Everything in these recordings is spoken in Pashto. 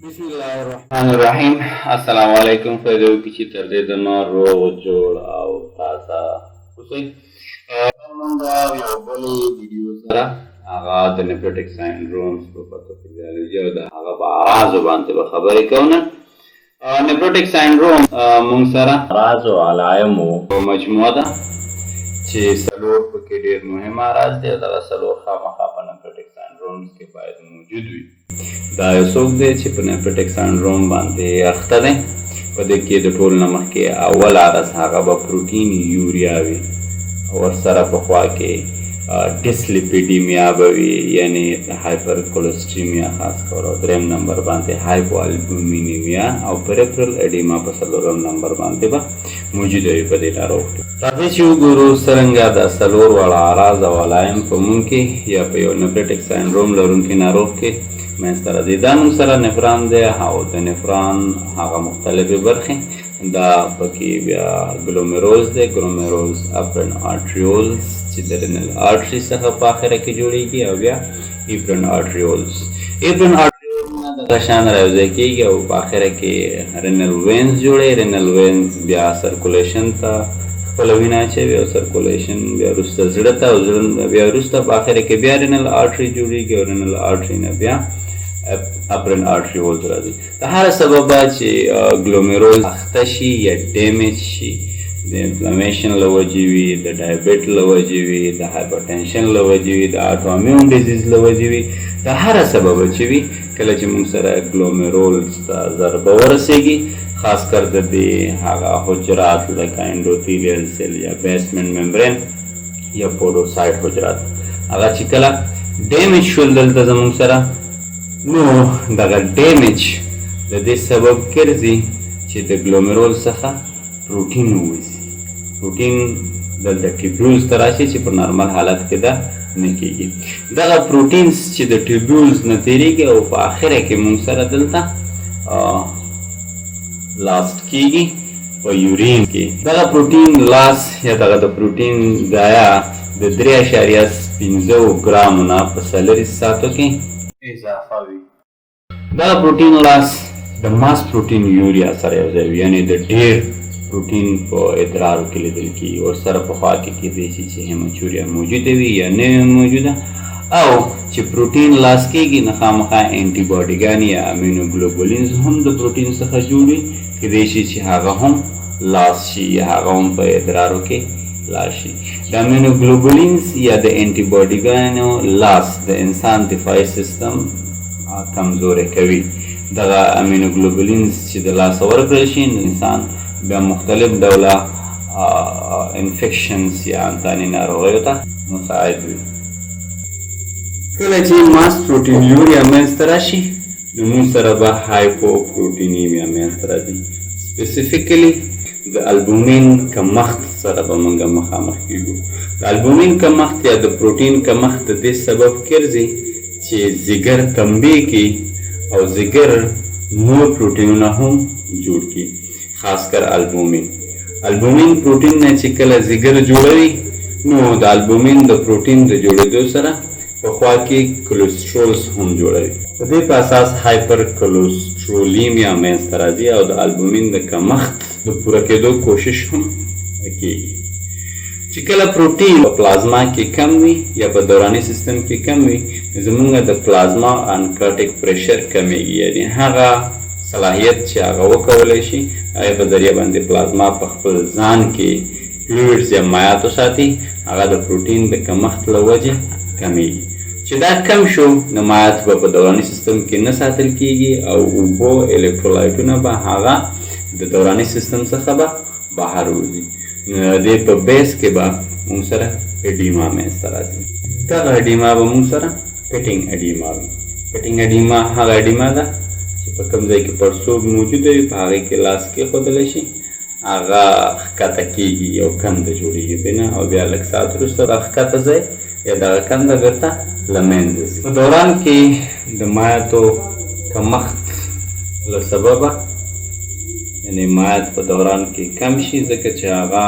بسم الله الرحمن الرحیم. السلام علیکم. په دې کې چې تر دې د نور روغ جوړ او تازه اوسئ. موږ یو بل ویډیو سره هغه د نیفروټیک ساینډرومز په پاتوفیزیولوژي او د هغه په اعراضو باندې به خبرې کوو. نیفروټیک ساینډروم موږ سره اعراض او علایمو مجموعه ده چې څلور پکې ډېر مهم اعراض دي. دغه څلور خامخا په نیفروټیک ساینډرومز کې باید موجود وي. دا یو څوک دی چې په نیفروټیک ساینډروم باندې اخته دی. په دې کې د ټولو نه مخکې اول عرض هغه به پروټین یوریا وي، ورسره په خوا کې ډسلیپیډیمیا به وي، یعنې هایپر کولسټریمیا خاص کار، او دریم نمبر باندې هایپو البومینیمیا او پریفرل اډیما په څلورم نمبر باندې به موجوده وي په دې ناروغ کې. راځئ چې وګورو څرنګه دا څلور واړه اعراض او علایم په موږ کې یا په یو نیفروټیک ساینډروم لرونکي ناروغ کې منځته راځي. دا موږ سره نفران دی او د نفران هغه مختلفې برخې، دا پکې بیا ګلومیرولز دی، ګلومیرولز اپرن آرټریولز چې د رینل آرټري څخه په آخره کې جوړیږي، او بیا ایپرن آرټریولز. ایپرن آرټریولز نه دغه شان راوځي کېږي او په آخره کې رینل وینز جوړوي. رینل وینز بیا سرکولیشن ته خپل وینه اچوي او سرکولیشن بیا وروسته زړه ته، او زړه بیا وروسته په آخره کې بیا رینل آرټري جوړیږي او رینل آرټري نه بیا اپرن آرټریولز راځي. د هر سببه چې ګلومیرول اخته شي یا ډیمیج شي، د انفلامیشن له وجې وي، د ډایبیټ له وجې وي، د هایپرټنشن له وجې وي، د اټومیون ډیزیز له وجې وي، د هر سببه چې وي، کله چې موږ سره ګلومیرولز ته ضربه ورسېږي، خاص کر د دې هغه حجرات لکه انډوتیلیل سیل یا بیسمنټ ممبرین یا پوډوسایټ حجرات هغه چې کله ډیمیج شول دلته زموږ سره، نو دغه ډیمیج د دې سبب ګرځي چې د ګلومیرول څخه پروټین ووځي. پروټین دلته ټیبیولز ته راشي چې په نارمل حالت کې دا نه کېږي. دغه پروټینز چې د ټیبیولز نه تېرېږي او په آخره کې موږ سره دلته لاست کېږي په یورین کې. دغه پروټین لاس یا دغه د پروټین ضایع د 3.5 ګرامو نه په 40 ساعتو کې اضافه وي. دا پروټین لاس د ماس پروټین یوریا سره یو ځای وي، یعنې د ډېر پروټین په ادرارو کې لیدل کېږي. ورسره په خوا کې کېدای شي چې هیموچوریا موجوده وي یا نه وي موجوده، او چې پروټین لاس کېږي نو خامخا انټي باډیګانې یا امینوګلوبولینز هم د پروټین څخه جوړ وي، کېدای شي چې هغه هم لاس شي یا هغه هم په ادرارو کې لاس شي. د امینوګلوبولینز یا د انټي باډیګانو لاس د انسان دفاعي سیستم کمزوری کوي. دغه امینوګلوبولینز چې د لاسه ورکړل شي، انسان بیا مختلف ډوله انفیکشنز یا انتاني ناروغیو ته مساعد وي. کله چې ماس پروټین یوریا منځته راشي، نو موږ سره به هایپوپروټینیمیا منځته راځي. سپیسیفیکلی د البومین کمښت سره به موږ مخامخ کېږو. د البومین کمښت یا د پروټین کمښت د دې سبب ګرځي چې ځیګر تنبیه کړي او ځیګر نور پروټینونه هم جوړ کړي، خاص کر البومین. البومین پروټین نه چې کله ځیګر جوړوي، نو د البومین د پروټین د جوړېدو سره په خوا کې کولېسټرولز هم جوړوي. د دې په اساس هایپر کولېسټرولیمیا منځته راځي او د البومین د کمښت د پوره کېدو کوشش هم کېږي. چې کله پروټین په پلازما کې کم وي یا په دوراني سیستم کې کم وي، زموږ د پلازما انکارټیک پریشر کمیږي، یعنې هغه صلاحیت چې هغه وکولی شي هغې په ذریعه باندې پلازما په خپل ځان کې فلویډز یا مایعات وساتي، هغه د پروټین د کمښت له وجې کمیږي. چې دا کم شو، نو مایعات به په دوراني سیستم کې نه ساتل کېږي او اوبو الکترولایټونه به هغه د دوراني سیستم څخه به بهر وځي. دې په بیس کې به موږ سره اډیما منځته راځي. دغه اډیما به موږ سره پټینګ اډیما وي. پټینګ اډیما هغه اډیما ده چې په کوم ځای کې پړسوب موجوده وي، په هغې کې لاس کېښودلی شي، هغه ښکته کېږي، یو کنده جوړېږي پرې، او بیا لږ ساعت وروسته دغه ښکته ځای یا دغه کنده بېرته له منځه ځي. په دوران کې د مایعاتو کمښت له سببه، یعنې مایعات په دوران کې کم شي، ځکه چې هغه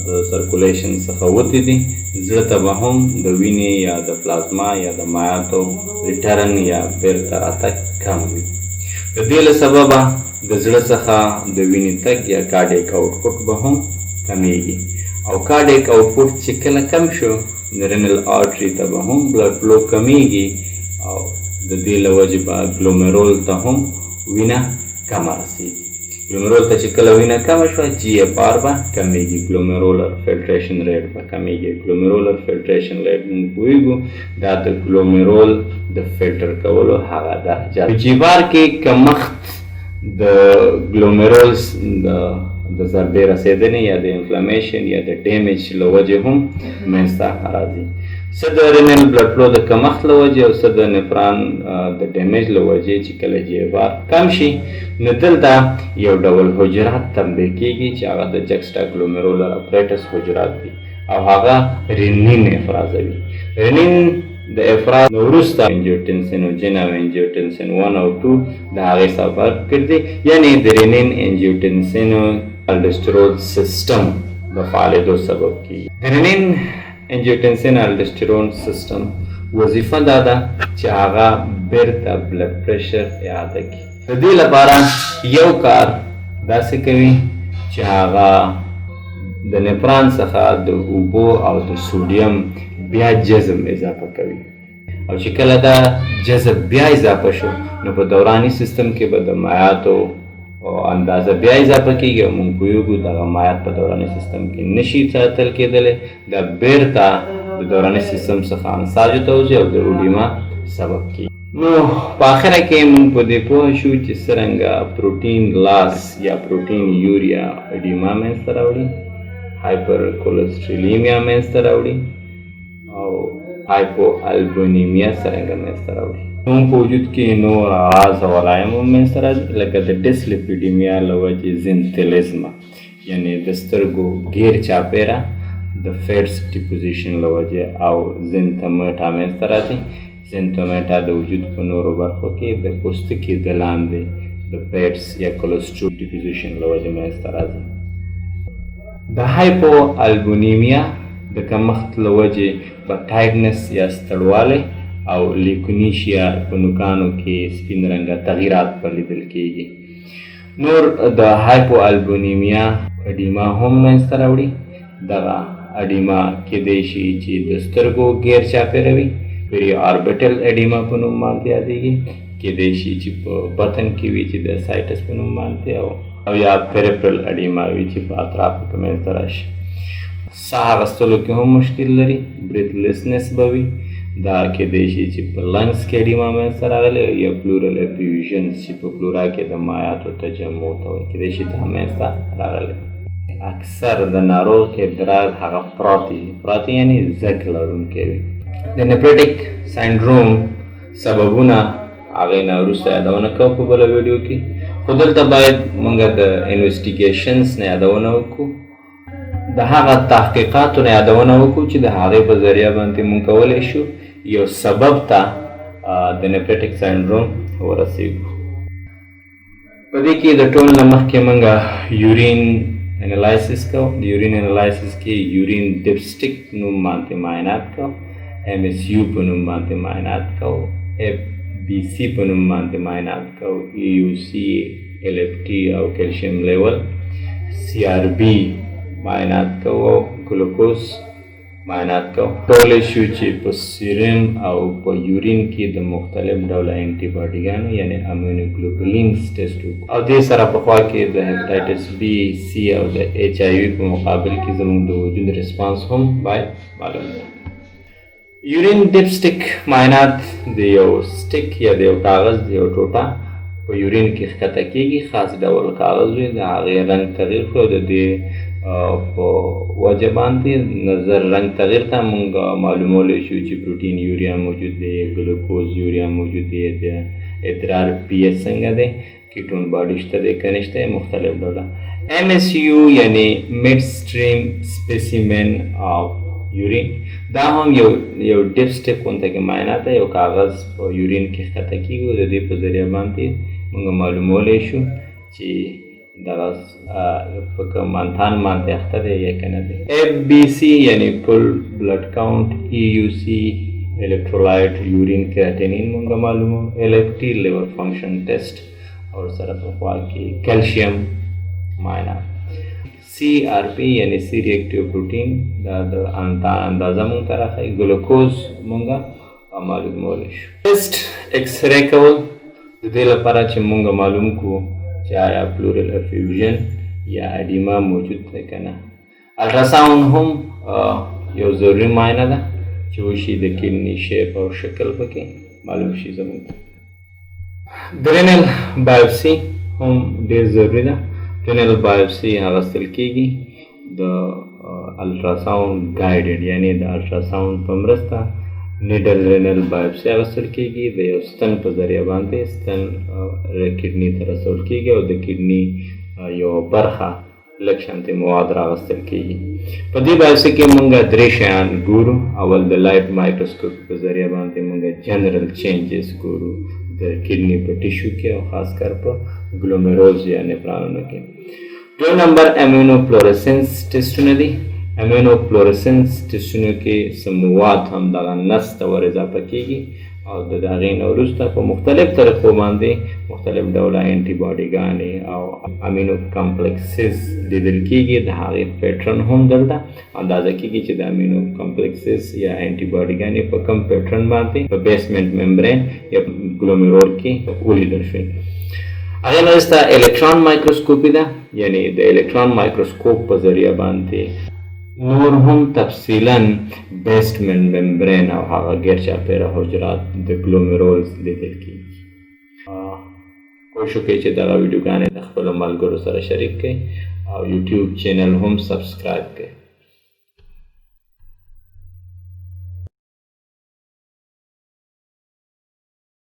د سرکولیشن څخه وتې دي، زړه ته به هم د وینې یا د پلازما یا د مایعاتو ریټرن یا بېرته راتګ کم وي. د دې له سببه د زړه څخه د وینې تګ یا کارډیک آوټپوټ به هم کمیږي او کارډیک آوټپوټ چې کله کم شو د رینل آرټري ته به هم بلډ فلو کمیږي او د دې له وجې به ګلومرول ته هم وینه کمه رسیږي. ګلومرول ته چې کله وینه کمه شوه جي اف آر به کمیږي، ګلومرولر فلټریشن ریټ به کمیږي. ګلومرولر فلټریشن ریټ موږ پوهیږو دا د ګلومرول د فلټر کولو هغه درجه. په جي اف آر کې کمښت د ګلومرولز د ضربې رسېدنې یا د انفلامیشن یا د ډیمیج له وجې هم منځته راځي. څه د رینل بلډ فلو د کمښت له وجې او څه د نفران د ډیمیج له وجې چې کله جي اف آر کم شي نو دلته یو ډول حجرات تنبیه کېږي چې هغه د جکسټا ګلومرولر اپریټس حجرات دي او هغه رینین افرازوي. رینین د افراز نه وروسته انجیوټنسینوجن او انجیوټنسین 1 او 2 د هغې سبب ګرځي، یعنې د رینین انجیوټنسینو الډسټرول سیستم د فعالېدو سبب کېږي. د رینین انجیوټنسین الډسټرون سیستم وظیفه دا ده چې هغه بیرته بلډ پریشر اعاده کړي. د دې لپاره یو کار داسې کوي چې هغه د نفران څخه د اوبو او د سوډیم بیا جذب اضافه کوي او چې کله دا جذب بیا اضافه شو نو په دوراني سیستم کې به د مایعاتو اندازه بیا اضافه کېږي او موږ پوهیږو دغه مایعات په دوراني سیستم کې نشي ساتل کېدلی، دا بیرته د دوراني سیستم څخه انساجو ته وځي او د اوډیما سبب کېږي. نو په آخره کې موږ په دې پوه شو چې څرنګه پروټین لاس یا پروټین یوریا اډیما منځته راوړي، هایپر کولسټریلیمیا منځته راوړي او هایپو البونیمیا څرنګه منځته راوړي. زموږ په وجود کې نور اعراض او علایم هم منځته راځي لکه د ډسلیپیډیمیا له وجې زینتیلیزما یعنې د سترګو ګیر چاپیره د فیټس ډیپوزیشن له وجې او زینتومیټا منځته راځي. زینتومیټا د وجود په نورو برخو کې د پوستکي د لاندې د فیټس یا کولسټرول ډیپوزیشن له وجې منځته راځي. د هایپو البونیمیا د کمښت له وجې په ټایټنس یا ستړوالی او لیکونیشیا په نوکانو کې سپین رنګه تغییرات په لیدل کېږي. نور د هایپو البونیمیا اډیما هم منځته راوړي. دغه اډیما کېدی شي چې د سترګو غیر چاپیره وي، پری آربیټل اډیما په نوم باندې یادېږي، کېدی شي چې په بطن کې وي چې د سایټس په نوم باندې او یا پیریفرل اډیما وي چې په اطرافو کې منځته راشي. ساه اخیستلو کې هم مشکل لري، بریتلیسنس به وي، دا کېدی شي چې په لنګس کې اډیما منځته راغلی یا پلورل افیوژنس چې په پلورا کې د مایعاتو تجمع ته وایي کېدی شي دا منځته راغلی. اکثر د ناروغ ادرار هغه پراتی یعنې زګ لرونکی وي. د نیفریټیک ساینډروم سببونه هغې نه وروسته یادونه کوو په بله ویډیو کې، خو دلته باید موږ د انویسټیګیشنز نه یادونه وکړو، د هغه تحقیقاتو نه یادونه وکړو چې د هغې په ذریعه باندې موږ کولی شو یو سبب ته د نیفریټیک ساینډروم ورسېږو. په دې کې د ټول نه مخکې موږ یورین انالایسس کوو. د یورین انالایسس کې یورین ډپسټک نوم باندې معاینات کوو، ایم ایس یو په نوم باندې معاینات کوو، اف بی سی په نوم باندې معاینات کوو، ای یو سی، ایل اف ټي او کیلشیم لیول، سی آر بی معاینات کوو، ګلوکوز معاینات کوو. کولی شو چې په سیرم او په یورین کې د مختلف ډوله انټي باډیګانو یعنې امونوګلوبولینز ټیسټ وکړو او دې سره پخوا کې د هیپاټایټس بی، سی او د ایچ آی وي په مقابل کې زموږ د وجود ریسپانس هم باید معلوم وي. یورین ډپسټک معاینات د یو سټک یا د یو کاغذ د یو ټوټه په یورین کې ښکته کېږي، خاص ډول کاغذ وي، د هغې رنګ تغییر کړو. د دې په وجه باندې نظر رنګ تغییر ته موږ معلومولی شو چې پروټین یوریا موجود دی، ګلوکوز یوریا موجود دی، د ادرار پی ایچ څنګه دی، کیټون باډي شته دی که نشته، مختلف ډوله. ایم ایس یو یعنې میډ سټریم سپیسیمن آف یورین، دا هم یو ډپسټک غونته کې معاینات ده، یو کاغذ په یورین کې ښکته کېږي او د دې په ذریعه باندې موږ معلومولی شو چې دغه په کوم منتان باندې اخته دی یا که نه دی. اف بی سی یعنې فل بلډ کاونټ، ای یو سی الکترولایټ یورین کریاټینین موږ معلومو، ایل اف ټي لیور فنکشن ټیسټ او سره په خوا کې کیلشیم معاینه CRP یعنی سی ریاکټیو پروټین دا د اندازه مونږ ته راښيي ګلوکوز مونږه معلومولی شو ټیسټ ایکس رے کول د دې لپاره چې مونږ معلوم کړو چې آیا پلورل افیوژن یا اډیما موجود دی که نه الټراساوند هم یو ضروري معاینه ده چې وشي د کډني شیپ او شکل پکې معلوم شي زمونږ د رینل بایوپسي هم ډېر ضروري ده رینل بایوپسي اخیستل کېږي د الټراساوند ګایډډ یعنی د الټراساوند په مرسته نیډل رینل بایوپسي اخیستل کېږي د یو ستن په ذریعه باندې ستن کډني ته رسول کېږي او د کډني یو برخه لږ شانتې مواد راغستل کېږي په دې بایوپسي کې مونږ درې شیان ګورو اول د لایټ مایکروسکوپ په ذریعه باندې مونږ جنرل چینجز ګورو د کډني په ټیشو کې او خاص کر په ګلومیرولز یا نفرانونو کې دویم نمبر امینو فلورسنس ټیسټونه دي امینو فلورسنس ټیسټونو کې څه مواد هم دغه نسج ته ور اضافه کېږي او د هغې نه وروسته په مختلف طریقو باندې مختلف ډوله انټي باډیګانې او امینو کمپلیکسز لیدل کېږي د هغې پیټرن هم دلته اندازه کېږي چې د امینو کمپلیکسز یا انټي باډیګانې په کم پیټرن باندې په بیسمنټ ممبرین یا ګلومیرول کې ولیدل شوي هغې نه وروسته الکترون مایکروسکوپي ده یعنی د الکترون مایکروسکوپ په ذریعه باندې نور هم تفصیلا بیسمنټ ممبرین او هغه غیر چاپیره حجرات د ګلومیرولز لیدل کېږي کوشش وکړئ چې دغه ویډیوګانې د خپلو ملګرو سره شریک کړئ او یوټیوب چینل هم سبسکرایب کړئ